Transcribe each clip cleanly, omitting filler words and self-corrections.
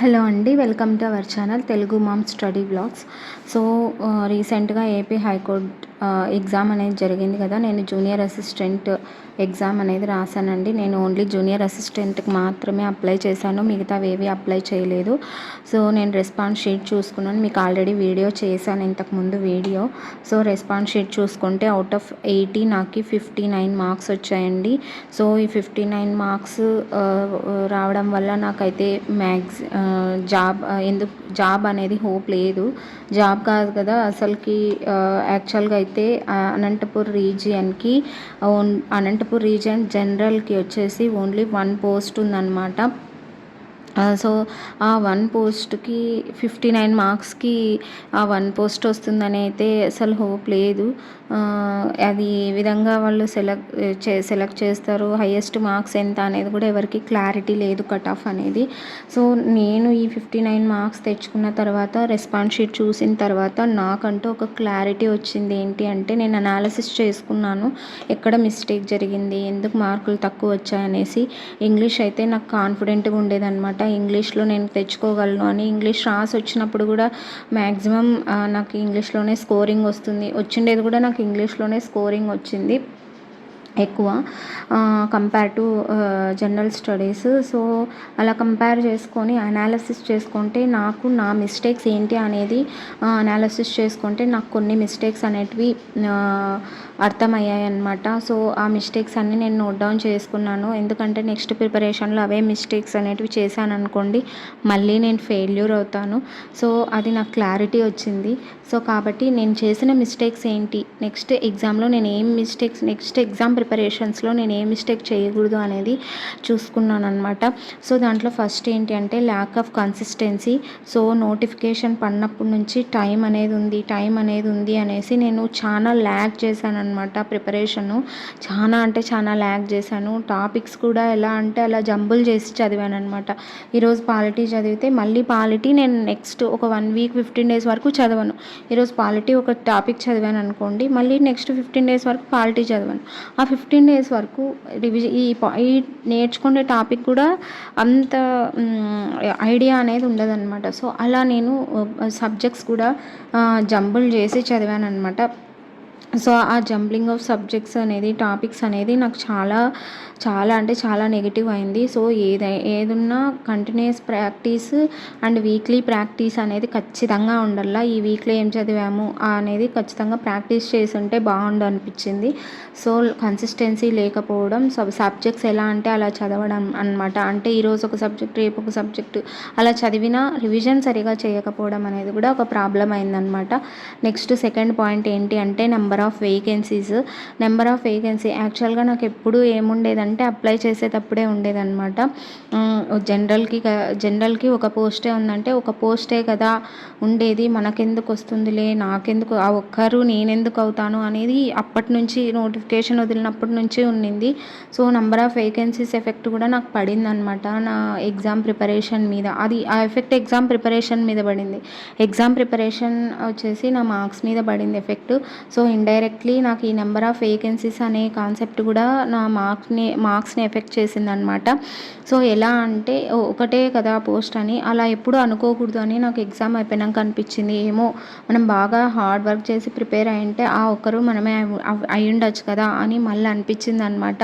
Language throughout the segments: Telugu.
హలో అండి. Welcome to our channel Telugu mom study vlogs. So, రీసెంట్‌గా ఏపీ హైకోర్ట్ ఎగ్జామ్ అనేది జరిగింది కదా! నేను జూనియర్ అసిస్టెంట్ ఎగ్జామ్ అనేది రాశానండి. నేను ఓన్లీ జూనియర్ అసిస్టెంట్‌కి మాత్రమే అప్లై చేశాను. మిగతావేవి అప్లై చేయలేదు. సో, నేను రెస్పాన్స్ షీట్ చూసుకున్నాను. మీకు ఆల్రెడీ వీడియో చేశాను ఇంతకుముందు వీడియో. సో, రెస్పాన్స్ షీట్ చూసుకుంటే అవుట్ ఆఫ్ 80 నాకు 59 మార్క్స్ వచ్చాయండి. సో, ఈ 59 మార్క్స్ రావడం వల్ల నాకైతే జాబ్ అనేది హోప్ లేదు. జాబ్ కాదు కదా అసలుకి. యాక్చువల్గా అయితే అనంతపూర్ రీజియన్ జనరల్కి వచ్చేసి ఓన్లీ 1 పోస్ట్ ఉందన్నమాట. సో, ఆ 1 పోస్ట్‌కి 59 మార్క్స్‌కి ఆ 1 పోస్ట్ వస్తుందని అయితే అసలు హోప్ లేదు. అది ఏ విధంగా వాళ్ళు సెలెక్ట్ చేస్తారు, హైయెస్ట్ మార్క్స్ ఎంత అనేది కూడా ఎవరికి క్లారిటీ లేదు, కట్ ఆఫ్ అనేది. సో, నేను ఈ 59 మార్క్స్ తెచ్చుకున్న తర్వాత రెస్పాన్స్ షీట్ చూసిన తర్వాత నాకంటూ ఒక క్లారిటీ వచ్చింది. ఏంటి అంటే నేను అనాలిసిస్ చేసుకున్నాను, ఎక్కడ మిస్టేక్ జరిగింది, ఎందుకు మార్కులు తక్కువ వచ్చాయనేసి. ఇంగ్లీష్ అయితే నాకు కాన్ఫిడెంట్గా ఉండేదన్నమాట. ఇంగ్లీష్లో నేను తెచ్చుకోగలను అని. ఇంగ్లీష్ రాసి వచ్చినప్పుడు కూడా మ్యాక్సిమం నాకు ఇంగ్లీష్లోనే స్కోరింగ్ వచ్చిండేది కూడా నాకు ఇంగ్లీష్లోనే స్కోరింగ్ వచ్చింది ఎక్కువ compare to general studies. So, అలా కంపేర్ చేసుకొని అనాలిసిస్ చేసుకుంటే నాకు నా మిస్టేక్స్ ఏంటి అనేది అనాలిసిస్ చేసుకుంటే నాకు కొన్ని మిస్టేక్స్ అనేటివి అర్థమయ్యాయి అన్నమాట. సో, ఆ మిస్టేక్స్ అన్నీ నేను నోట్ డౌన్ చేసుకున్నాను. ఎందుకంటే నెక్స్ట్ ప్రిపరేషన్లో అవే మిస్టేక్స్ అనేటివి చేశాను అనుకోండి, మళ్ళీ నేను ఫెయిల్యూర్ అవుతాను. సో, అది నాకు క్లారిటీ వచ్చింది. సో, కాబట్టి నేను చేసిన మిస్టేక్స్ ఏంటి, నెక్స్ట్ ఎగ్జామ్లో నేను నెక్స్ట్ ఎగ్జామ్ ప్రిపరేషన్స్లో నేను ఏ మిస్టేక్ చేయకూడదు అనేది చూసుకున్నాను అనమాట. సో, దాంట్లో ఫస్ట్ ఏంటి అంటే lack of consistency. So, notification పడినప్పటి నుంచి టైం అనేది ఉంది అనేసి నేను చాలా ల్యాగ్ చేశాను అనమాట. ప్రిపరేషను చాలా అంటే చాలా ల్యాగ్ చేశాను. టాపిక్స్ కూడా ఎలా అంటే అలా జంబుల్ చేసి చదివాను అనమాట. ఈరోజు పాలిటీ చదివితే మళ్ళీ పాలిటీ నేను నెక్స్ట్ ఒక 1 వీక్ 15 డేస్ వరకు చదవను. ఈరోజు పాలిటీ ఒక టాపిక్ చదివాను అనుకోండి, మళ్ళీ నెక్స్ట్ 15 డేస్ వరకు పాలిటీ చదవను. ఆ 15 డేస్ వరకు ఈ నేర్చుకునే టాపిక్ కూడా అంత ఐడియా అనేది ఉండదన్నమాట. సో, అలా నేను సబ్జెక్ట్స్ కూడా జంబుల్ చేసి చదివాను అనమాట. సో, ఆ జంబ్లింగ్ ఆఫ్ సబ్జెక్ట్స్ అనేది, టాపిక్స్ అనేది నాకు చాలా అంటే చాలా నెగిటివ్ అయింది. సో, ఏదున్నా continuous practice and weekly practice అనేది ఖచ్చితంగా ఉండాల. ఈ వీక్లో ఏం చదివాము అనేది ఖచ్చితంగా ప్రాక్టీస్ చేసి ఉంటే బాగుండు అనిపించింది. సో, కన్సిస్టెన్సీ లేకపోవడం, సబ్జెక్ట్స్ ఎలా అంటే అలా చదవడం అనమాట. అంటే ఈరోజు ఒక సబ్జెక్ట్, రేపు ఒక సబ్జెక్టు అలా చదివినా రివిజన్ సరిగా చేయకపోవడం అనేది కూడా ఒక ప్రాబ్లం అయిందనమాట. నెక్స్ట్ సెకండ్ పాయింట్ ఏంటి అంటే నెంబర్ ఆఫ్ వేకెన్సీ. యాక్చువల్గా నాకు ఎప్పుడు ఏముండేదంటే అప్లై చేసేటప్పుడే ఉండేదన్నమాట. జనరల్కి ఒక పోస్టే ఉందంటే ఒక పోస్టే కదా ఉండేది, మనకెందుకు వస్తుందిలే, నాకెందుకు ఆ ఒక్కరు నేనెందుకు అవుతాను అనేది అప్పటి నుంచి నోటిఫికేషన్ వదిలినప్పటి నుంచి ఉండింది. So, number of vacancies effect కూడా నాకు పడిందనమాట నా ఎగ్జామ్ ప్రిపరేషన్ మీద. ఆ ఎఫెక్ట్ ఎగ్జామ్ ప్రిపరేషన్ మీద పడింది. ఎగ్జామ్ ప్రిపరేషన్ వచ్చేసి నా మార్క్స్ మీద పడింది ఎఫెక్ట్. సో, ఇండైరెక్ట్లీ నాకు ఈ నెంబర్ ఆఫ్ వేకెన్సీస్ అనే కాన్సెప్ట్ కూడా నా మార్క్స్ని ఎఫెక్ట్ చేసిందనమాట. సో, ఎలా అంటే ఒకటే కదా పోస్ట్ అని అలా ఎప్పుడు అనుకోకూడదు అని నాకు ఎగ్జామ్ అయిపోయినాక అనిపించింది. ఏమో మనం బాగా హార్డ్ వర్క్ చేసి ప్రిపేర్ అయ్యింటే ఆ ఒక్కరు మనమే అయ్యుండొచ్చు కదా అని మళ్ళీ అనిపించింది అనమాట.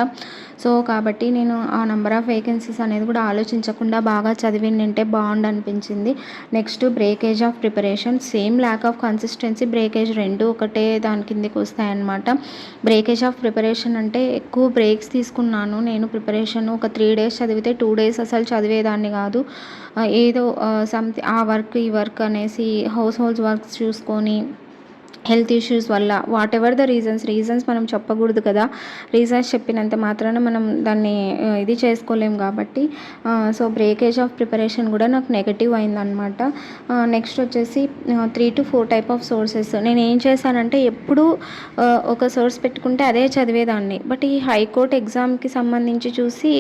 సో, కాబట్టి నేను ఆ నెంబర్ ఆఫ్ వేకెన్సీస్ అనేది కూడా ఆలోచించకుండా బాగా చదివింటే బాగుండు అనిపించింది. Next breakage of preparation. Same lakh of consistency, breakage రెండు ఒకటే దాని కిందకి వస్తాయన్నమాట. బ్రేకేజ్ ఆఫ్ ప్రిపరేషన్ అంటే ఎక్కువ బ్రేక్స్ తీసుకున్నాను నేను. ప్రిపరేషన్ ఒక 3 డేస్ చదివితే 2 డేస్ అసలు చదివేదాన్ని కాదు. ఏదో ఆ వర్క్ ఈ వర్క్ అనేసి హౌస్ హోల్డ్స్ వర్క్స్ చూసుకొని, హెల్త్ ఇష్యూస్ వల్ల, వాట్ ఎవర్ ద రీజన్స్ మనం చెప్పకూడదు కదా. రీజన్స్ చెప్పినంత మాత్రాన మనం దాన్ని ఇది చేసుకోలేం కాబట్టి. సో, బ్రేకేజ్ ఆఫ్ ప్రిపరేషన్ కూడా నాకు నెగటివ్ అయిందనమాట. నెక్స్ట్ వచ్చేసి 3 to 4 టైప్ ఆఫ్ సోర్సెస్. నేను ఏం చేశానంటే ఎప్పుడు ఒక సోర్స్ పెట్టుకుంటే అదే చదివేదాన్ని. బట్ ఈ హైకోర్టు ఎగ్జామ్కి సంబంధించి చూసి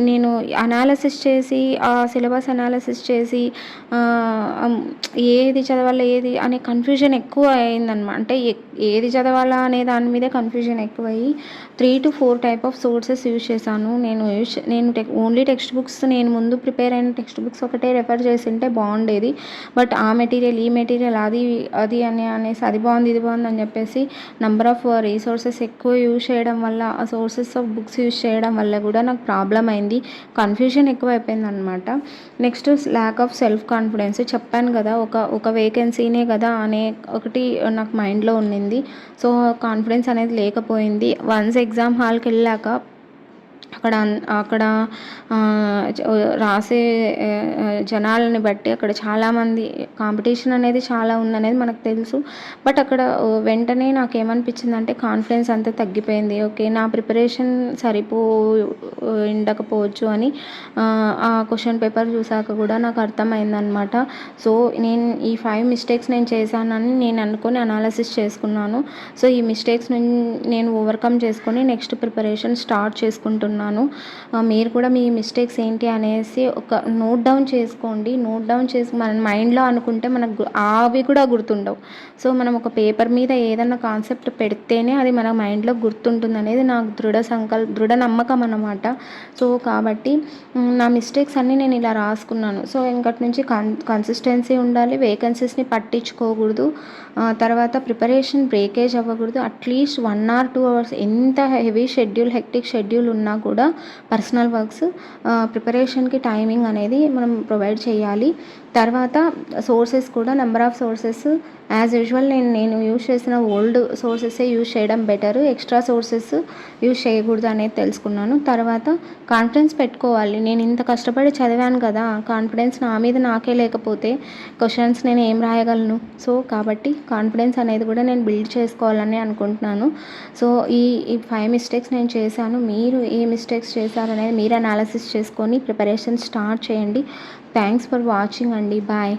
నేను అనాలిసిస్ చేసి, ఆ సిలబస్ అనాలిసిస్ చేసి ఏది చదవాలి ఏది అనే కన్ఫ్యూజన్ ఎక్కువ అయిందనమాట. అంటే ఏది చదవాలా అనే దాని మీదే కన్‌ఫ్యూజన్ ఎక్కువయ్యి 3-4 టైప్ ఆఫ్ సోర్సెస్ యూజ్ చేశాను. నేను ఓన్లీ టెక్స్ట్ బుక్స్ నేను ముందు ప్రిపేర్ అయిన టెక్స్ట్ బుక్స్ ఒకటే రెఫర్ చేసుంటే బాగుండేది. బట్ ఆ మెటీరియల్, ఈ మెటీరియల్ అది అనేసి అది బాగుంది, ఇది బాగుంది అని చెప్పేసి నంబర్ ఆఫ్ రీసోర్సెస్ ఎక్కువ యూజ్ చేయడం వల్ల, ఆ సోర్సెస్ ఆఫ్ బుక్స్ యూజ్ చేయడం వల్ల కూడా నాకు ప్రాబ్లమ్ అయింది. కన్‌ఫ్యూజన్ ఎక్కువైపోయిందనమాట. Next lack of self confidence. చెప్పాను కదా, ఒక వేకెన్సీనే కదా అనే ఒకటి నాకు మైండ్లో ఉండింది. సో కాన్ఫిడెన్స్ అనేది లేకపోయింది. వన్స్ ఎగ్జామ్ హాల్కి వెళ్ళాక అక్కడ రాసే జనాలని బట్టి అక్కడ చాలామంది కాంపిటీషన్ అనేది చాలా ఉందనేది మనకు తెలుసు. బట్ అక్కడ వెంటనే నాకేమనిపించిందంటే కాన్ఫిడెన్స్ అంతా తగ్గిపోయింది. ఓకే, నా ప్రిపరేషన్ ఉండకపోవచ్చు అని ఆ క్వశ్చన్ పేపర్ చూసాక కూడా నాకు అర్థమైందనమాట. సో నేను ఈ 5 మిస్టేక్స్ నేను చేశానని నేను అనుకొని అనాలిసిస్ చేసుకున్నాను. సో ఈ మిస్టేక్స్ నేను ఓవర్కమ్ చేసుకొని నెక్స్ట్ ప్రిపరేషన్ స్టార్ట్ చేసుకుంటున్నాను. మీరు కూడా మీ మిస్టేక్స్ ఏంటి అనేసి ఒక నోట్ డౌన్ చేసుకోండి. నోట్ డౌన్ చేసి మన మైండ్లో అనుకుంటే మనకు అవి కూడా గుర్తుండవు. సో మనం ఒక పేపర్ మీద ఏదన్నా కాన్సెప్ట్ పెడితేనే అది మన మైండ్లో గుర్తుంటుంది అనేది నాకు దృఢ నమ్మకం అన్నమాట. సో కాబట్టి నా మిస్టేక్స్ అన్నీ నేను ఇలా రాసుకున్నాను. సో ఇంకటి నుంచి కన్సిస్టెన్సీ ఉండాలి, వేకెన్సీస్ని పట్టించుకోకూడదు, తర్వాత ప్రిపరేషన్ బ్రేకేజ్ అవ్వకూడదు. అట్లీస్ట్ 1 or 2 అవర్స్ ఎంత హెవీ హెక్టిక్ షెడ్యూల్ ఉన్నా కూడా పర్సనల్ వర్క్స్ ప్రిపరేషన్కి టైమింగ్ అనేది మనం ప్రొవైడ్ చేయాలి. తర్వాత సోర్సెస్ కూడా number of sources as usual నేను యూజ్ చేసిన ఓల్డ్ సోర్సెసే యూజ్ చేయడం బెటర్. ఎక్స్ట్రా సోర్సెస్ యూజ్ చేయకూడదు అనేది తెలుసుకున్నాను. తర్వాత కాన్ఫిడెన్స్ పెట్టుకోవాలి. నేను ఇంత కష్టపడి చదివాను కదా, కాన్ఫిడెన్స్ నా మీద నాకే లేకపోతే క్వశ్చన్స్ నేను ఏం రాయగలను? సో కాబట్టి కాన్ఫిడెన్స్ అనేది కూడా నేను బిల్డ్ చేసుకోవాలని అనుకుంటున్నాను. సో ఈ 5 మిస్టేక్స్ నేను చేశాను. మీరు ఏ మిస్టేక్స్ చేశారనేది మీరు అనాలిసిస్ చేసుకొని ప్రిపరేషన్ స్టార్ట్ చేయండి. థ్యాంక్స్ ఫర్ వాచింగ్ అండి. బాయ్.